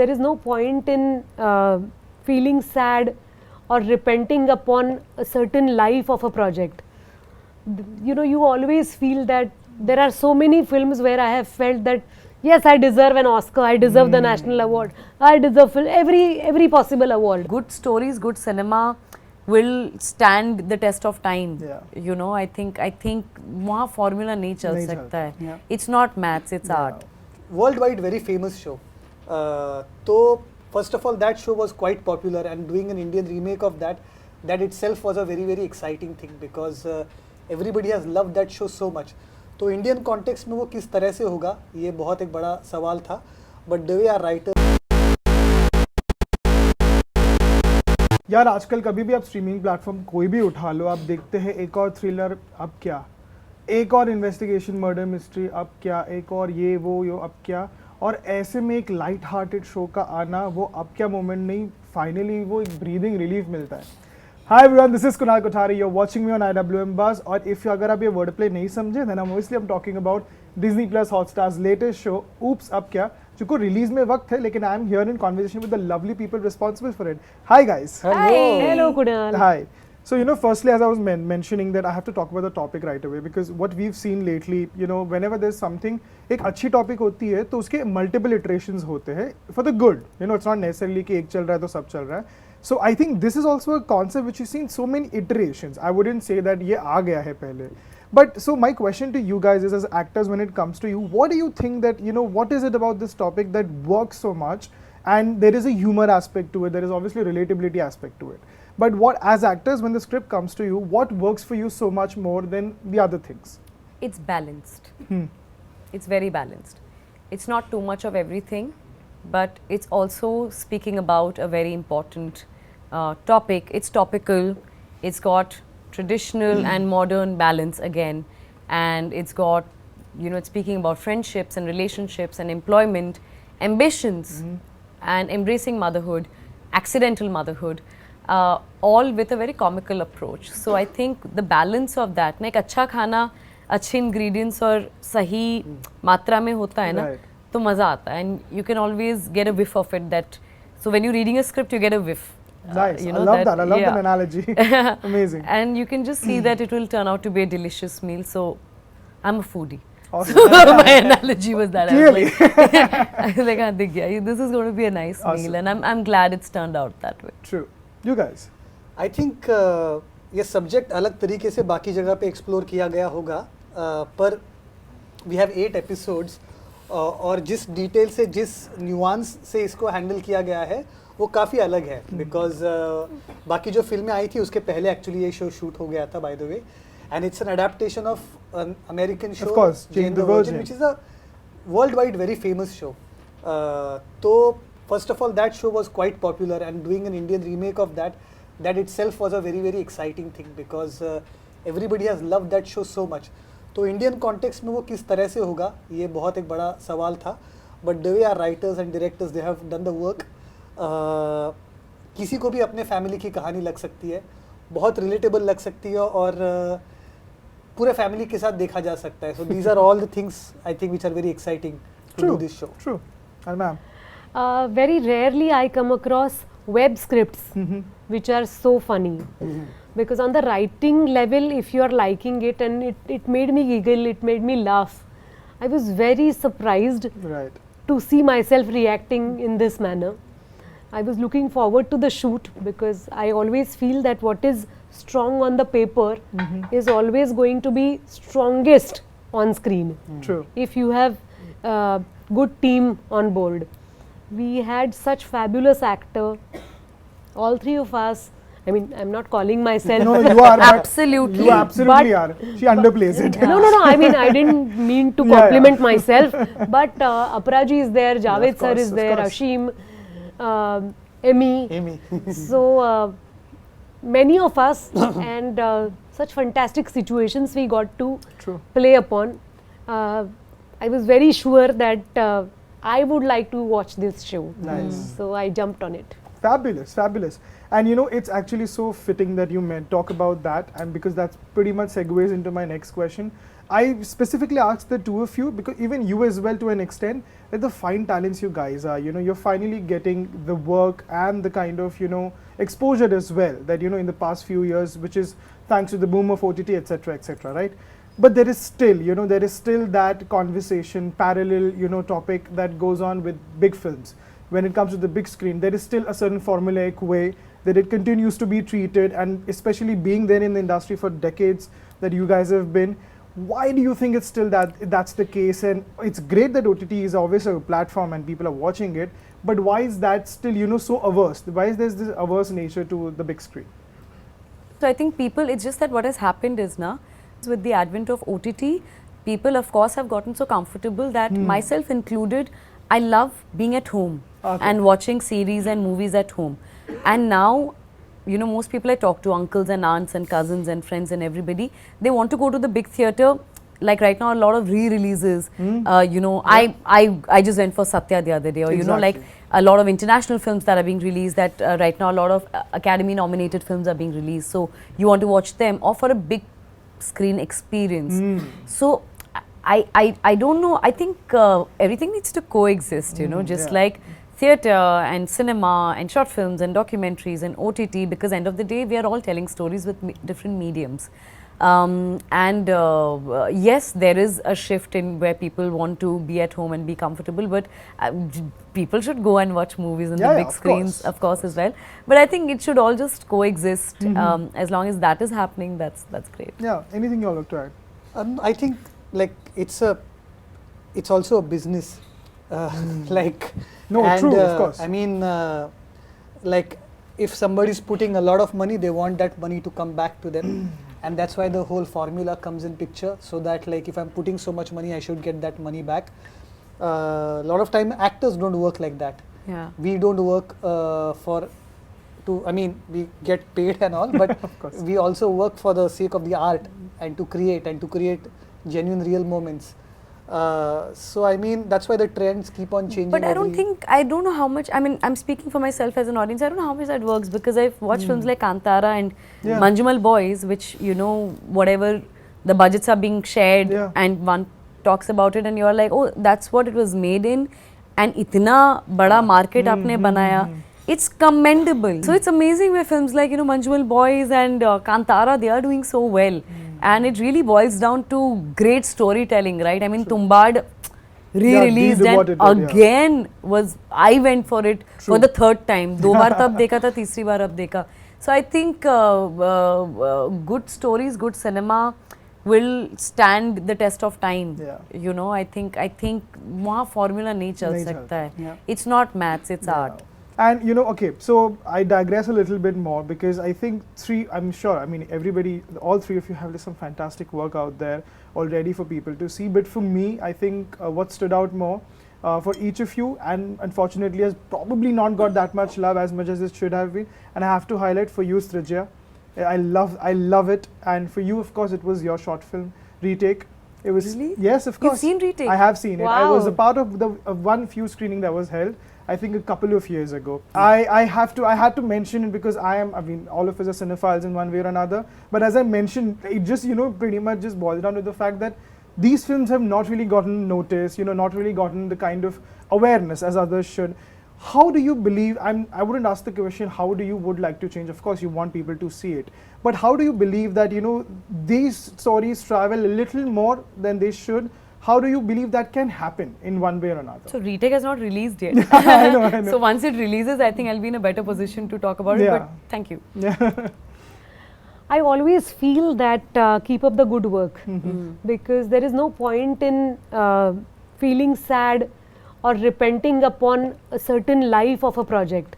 There is no point in feeling sad or repenting upon a certain life of a project. You know, you always feel that there are so many films where I have felt that yes, I deserve an Oscar, I deserve the national award, I deserve every possible award. Good stories, good cinema will stand the test of time. Yeah. You know, I think वहाँ formula नहीं चल नहीं सकता चलता, है. yeah. It's not maths, it's art. Worldwide very famous show. So first of all, that show was quite popular, and doing an Indian remake of that itself was a very exciting thing, because everybody has loved that show so much. तो Indian context में वो किस तरह से होगा, ये बहुत एक बड़ा सवाल था. But the way are writer. यार आजकल कभी भी आप स्ट्रीमिंग प्लेटफॉर्म कोई भी उठा लो, आप देखते हैं एक और थ्रिलर, अब क्या, एक और इन्वेस्टिगेशन मर्डर मिस्ट्री, अब क्या, एक और ये वो यो, अब क्या. और ऐसे में एक लाइट हार्टेड शो का आना, वो अब क्या मोमेंट नहीं, फाइनली वो एक ब्रीदिंग रिलीफ मिलता है. Hi everyone, this is Sonali Kulkarni. You're watching me on IWMBuzz. और if अगर आप ये वर्ड प्ले नहीं समझे, then I'm talking about Disney Plus Hotstar's latest show, Oops अब क्या, जो को रिलीज में वक्त है, लेकिन I am here in conversation with the lovely people responsible for it. Hi guys. Hello Kunal. Hi. So you know, firstly, as I was mentioning that I have to talk about the topic right away, because what we've seen lately, you know, whenever there's something, एक अच्छी topic होती है तो उसके multiple iterations होते हैं for the good. You know, it's not necessarily कि एक चल रहा है तो सब चल रहा है. So I think this is also a concept which you've seen so many iterations. I wouldn't say that ये आ गया है पहले. But so my question to you guys is, as actors, when it comes to you, what do you think that, you know, what is it about this topic that works so much? And there is a humor aspect to it, there is obviously a relatability aspect to it. But what, as actors, when the script comes to you, what works for you so much more than the other things? It's balanced. It's very balanced. It's not too much of everything, but it's also speaking about a very important topic. It's topical, it's got traditional and modern balance again, and it's got, you know, it's speaking about friendships and relationships and employment, ambitions, and embracing motherhood, accidental motherhood, all with a very comical approach. So I think the balance of that, like अच्छा खाना, अच्छे ingredients और सही मात्रा में होता है ना, तो मजा आता है, and you can always get a whiff of it. That so when you're reading a script, you get a whiff. Nice. You know, I love that. I love that analogy. Amazing. And you can just see that it will turn out to be a delicious meal. So I'm a foodie. Awesome. So my analogy was that. Clearly. I was like, "Haan, dikh gaya. This is going to be a nice meal," and I'm glad it's turned out that way. True. You guys? I think ये subject अलग तरीके से बाकी जगह पे explore किया गया होगा, पर we have 8 episodes, और जिस डिटेल से, जिस न्यूआंस से इसको हैंडल किया गया है, वो काफ़ी अलग है. बिकॉज बाकी जो फिल्में आई थी उसके पहले एक्चुअली ये शो शूट हो गया था, by the way, and it's an adaptation of an American show Jane the Virgin, which is a worldwide very famous show. तो first of all, that show was quite popular, and doing an Indian remake of that itself was a very exciting thing, because everybody has loved that show so much. तो Indian context में वो किस तरह से होगा, ये बहुत एक बड़ा सवाल था. But the way are writers and directors, they have done the work. किसी को भी अपने फैमिली की कहानी लग सकती है, बहुत रिलेटेबल लग सकती है, और पूरे फैमिली के साथ देखा जा सकता है. So these are all the things I think which are very exciting to do this show. True. And ma'am? Very rarely I come across web scripts which are so funny. Because on the writing level, if you are liking it, and it made me giggle, it made me laugh. I was very surprised to see myself reacting in this manner. I was looking forward to the shoot, because I always feel that what is strong on the paper is always going to be strongest on screen. True. If you have a good team on board. We had such fabulous actor, all three of us. I mean, I'm not calling myself. No, you are. Absolutely. You absolutely are. She underplays it. No. I mean, I didn't mean to compliment myself. But Aparaji is there, Javed sir is there, Ashim, Amy. So many of us, and such fantastic situations we got to play upon. I was very sure that I would like to watch this show. Nice. So I jumped on it. Fabulous, fabulous. And you know, it's actually so fitting that you talk about that, and because that's pretty much segues into my next question. I specifically asked the two of you because even you as well, to an extent, that the fine talents you guys are, you're finally getting the work and the kind of, exposure as well that, in the past few years, which is thanks to the boom of OTT, etc., right? But there is still, that conversation, parallel, topic that goes on with big films. When it comes to the big screen, there is still a certain formulaic way that it continues to be treated, and especially being there in the industry for decades that you guys have been. Why do you think it's still that's the case? And it's great that OTT is obviously a platform and people are watching it, but why is that still, so averse? Why is there this averse nature to the big screen? So I think people, it's just that what has happened is now, with the advent of OTT, people of course have gotten so comfortable that myself included, I love being at home and watching series and movies at home. And now, most people I talk to, uncles and aunts and cousins and friends and everybody, they want to go to the big theatre. Like right now, a lot of re-releases. I just went for Satya the other day, or like a lot of international films that are being released. That right now, a lot of Academy-nominated films are being released. So you want to watch them, or for a big screen experience. So I don't know. I think everything needs to coexist. Just like theatre and cinema and short films and documentaries and OTT, because end of the day we are all telling stories with different mediums. Yes, there is a shift in where people want to be at home and be comfortable, but people should go and watch movies on the big screens, of course, as well. But I think it should all just coexist. As long as that is happening, that's great. Yeah. Anything you all like to add? I think like it's also a business. Like true, of course. I mean, like if somebody is putting a lot of money, they want that money to come back to them. And that's why the whole formula comes in picture, so that like if I'm putting so much money, I should get that money back. A lot of time actors don't work like that. Yeah. We don't work I mean, we get paid and all, but we also work for the sake of the art and to create genuine real moments. So I mean, that's why the trends keep on changing. But I don't know how much, I mean, I'm speaking for myself as an audience, I don't know how much that works, because I've watched films like Kantara and Manjumal Boys, which, whatever the budgets are being shared and one talks about it and you're like, oh, that's what it was made in, and itna bada market aapne banaya. It's commendable. So it's amazing where films like, Manjumal Boys and Kantara, they are doing so well. And it really boils down to great storytelling, right? I mean, Tumbad re-released and again I went for it for the third time. Do baar tab dekha tha, teesri baar ab dekha. So I think good stories, good cinema will stand the test of time. I think wahan formula nahi chal sakta hai. It's not maths, it's art. And okay, so I digress a little bit more, because I think I'm sure, I mean, everybody, all three of you have some fantastic work out there already for people to see. But for me, I think what stood out more for each of you, and unfortunately has probably not got that much love as much as it should have been, and I have to highlight for you, Srijya. I love it. And for you, of course, it was your short film, Retake. It was, really? Yes, of course. You've seen Retake? I have seen it. I Wow. was a part of the one few screening that was held, I think a couple of years ago. I had to mention it because I mean, all of us are cinephiles in one way or another. But as I mentioned, it just, pretty much just boils down to the fact that these films have not really gotten notice, not really gotten the kind of awareness as others should. How do you believe, I wouldn't ask the question, how do you would like to change? Of course, you want people to see it. But how do you believe that, these stories travel a little more than they should? How do you believe that can happen in one way or another? So Retake has not released yet. I know. So once it releases, I think I'll be in a better position to talk about it. But thank you. I always feel that keep up the good work, because there is no point in feeling sad or repenting upon a certain life of a project.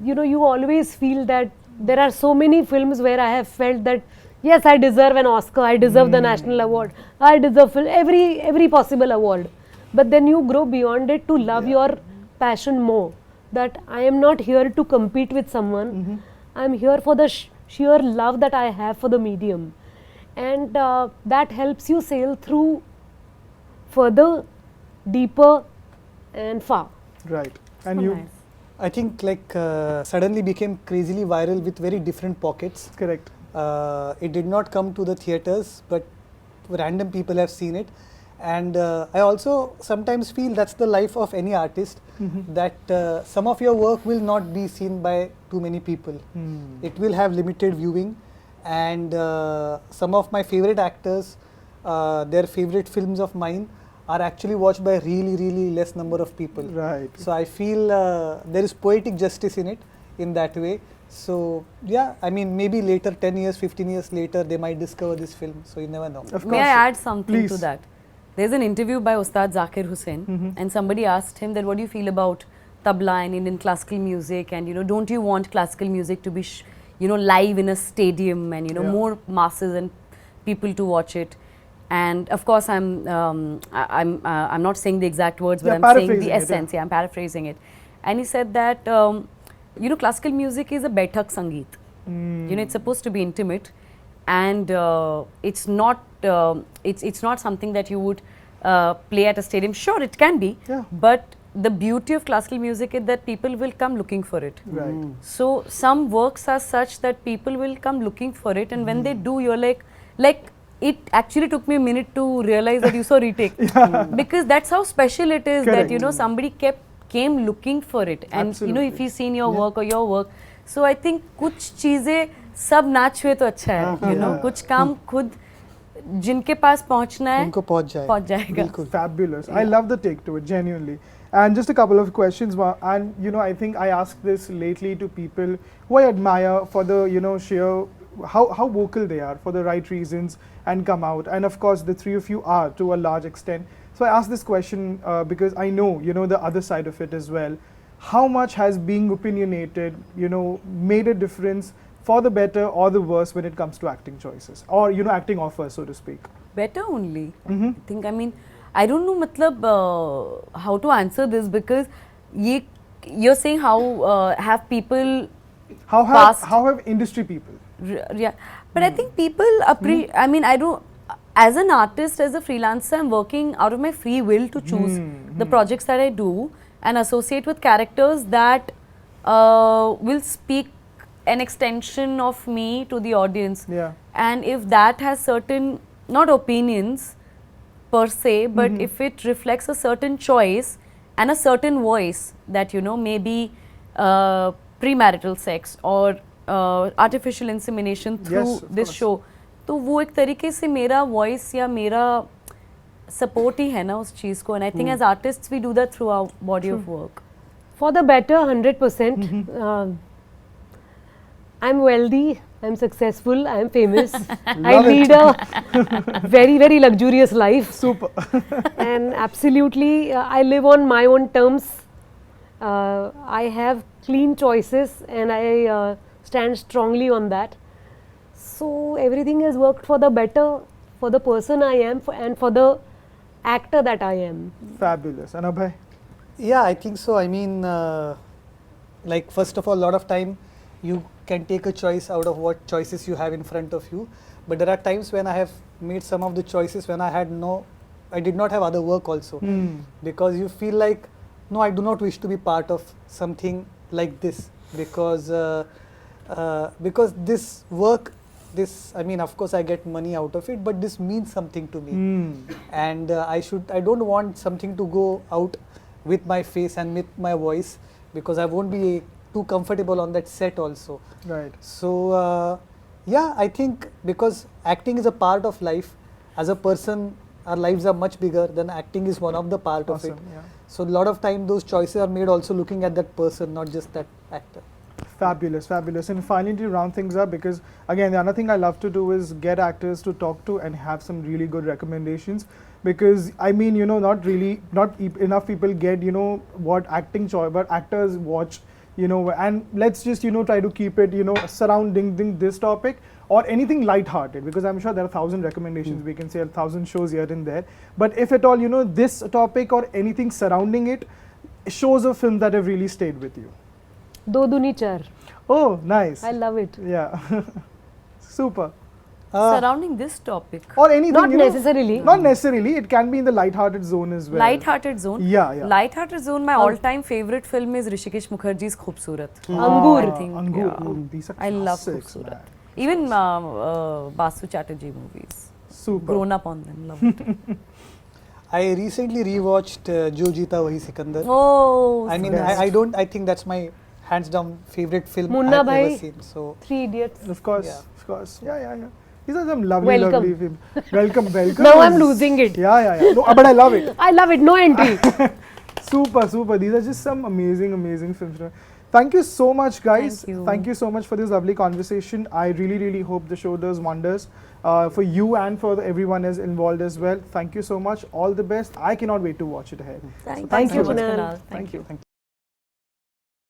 You always feel that there are so many films where I have felt that yes, I deserve an Oscar, I deserve the national award, I deserve every possible award. But then you grow beyond it to love your passion more. That I am not here to compete with someone. I am here for the sheer love that I have for the medium. And that helps you sail through further, deeper and far. Right. And So you? nice. I think like suddenly became crazily viral with very different pockets. Correct. It did not come to the theatres, but random people have seen it. And I also sometimes feel that's the life of any artist, that some of your work will not be seen by too many people. It will have limited viewing, and some of my favorite actors, their favorite films of mine are actually watched by really less number of people. Right. So I feel there is poetic justice in it in that way. So yeah, I mean, maybe later, 10 years, 15 years later, they might discover this film. So you never know. Of May I course. add something to Please. that? There's an interview by Ustad Zakir Hussain, and somebody asked him that what do you feel about tabla and Indian classical music, and don't you want classical music to be live in a stadium, and Yeah. more masses and people to watch it. And of course I'm not saying the exact words, but Yeah, I'm saying paraphrasing the it, essence. yeah. I'm paraphrasing it. And he said that classical music is a Baithak Sangeet. It's supposed to be intimate, and it's not something that you would play at a stadium. Sure, it can be, Yeah. but the beauty of classical music is that people will come looking for it. Right. So some works are such that people will come looking for it, and when they do, you're like it actually took me a minute to realize that you saw retake, because that's how special it is. Correct. That somebody came looking for it, and Absolutely. if he's seen your work or your work, so I think कुछ चीजें सब नाच हुए तो अच्छा है, कुछ काम खुद जिनके पास पहुंचना है उनको पहुंच जाएगा. बिल्कुल. Fabulous. I love the take to it, genuinely. And just a couple of questions, and I think I ask this lately to people who I admire for the sheer how vocal they are for the right reasons and come out. And of course, the three of you are to a large extent. So I ask this question because I know the other side of it as well. How much has being opinionated, made a difference for the better or the worse when it comes to acting choices or acting offers, so to speak? Better only. I think. I mean, I don't know, how to answer this, because you're saying how have people How have industry people? Yeah, but I think people I mean, I don't. As an artist, as a freelancer, I'm working out of my free will to choose the projects that I do and associate with characters that will speak an extension of me to the audience. Yeah. And if that has certain, not opinions per se, but if it reflects a certain choice and a certain voice that maybe premarital sex or artificial insemination through Yes, of this course. show, तो वो एक तरीके से मेरा voice या मेरा support ही है ना उस चीज़ को, and I think as artists we do that through our body of work. For the better, 100%. I'm wealthy, I'm successful, I'm famous. I lead a very luxurious life. Super. And absolutely, I live on my own terms. I have clean choices, and I stand strongly on that. So everything has worked for the better, for the person I am, and for the actor that I am. Fabulous. And Abhay? Yeah, I think so. I mean, like, first of all, a lot of time you can take a choice out of what choices you have in front of you. But there are times when I have made some of the choices when I did not have other work also. Because you feel like, no, I do not wish to be part of something like this, because this work, I mean, of course I get money out of it, but this means something to me. And I don't want something to go out with my face and with my voice, because I won't be too comfortable on that set also. Right. So yeah, I think because acting is a part of life, as a person our lives are much bigger than acting is one of the part of it. Awesome, yeah. So a lot of time those choices are made also looking at that person, not just that actor. Fabulous, fabulous. And finally, to round things up, because again, the other thing I love to do is get actors to talk to and have some really good recommendations. Because I mean, not enough people get, what acting choice, but actors watch, and let's just, try to keep it, surrounding this topic or anything light-hearted, because I'm sure there are 1,000 recommendations, we can say 1,000 shows here and there. But if at all, this topic or anything surrounding it, shows of film that have really stayed with you. Do Duni Char. Oh, nice. I love it. Yeah. Super. Surrounding this topic. Or anything, Not necessarily. Not necessarily. It can be in the light-hearted zone as well. Light-hearted zone. Yeah, yeah. Light-hearted zone. My all-time favorite film is Rishikesh Mukherjee's Khoobsurat. Angur. I think, Angur. yeah. These are I love classics, Khoobsurat. man. Even Basu Chatterjee movies. Super. grown up on them. Love it. I recently rewatched Jo Jeeta Wahi Sikandar. Oh, I mean, best. I think that's my hands down favorite film Munna I've Bhai. ever seen. So Three Idiots. Of course, Yeah. of course. Yeah. These are some lovely, Welcome. lovely films. Welcome. Now I'm is- losing it. Yeah. No, but I love it. I love it. No entry. Super. These are just some amazing films. Thank you so much, guys. Thank you. So much for this lovely conversation. I really hope the show does wonders for you and for everyone else involved as well. Thank you so much. All the best. I cannot wait to watch it ahead. Thank Thank you you, so much, Kunal. Kunal. Thank you.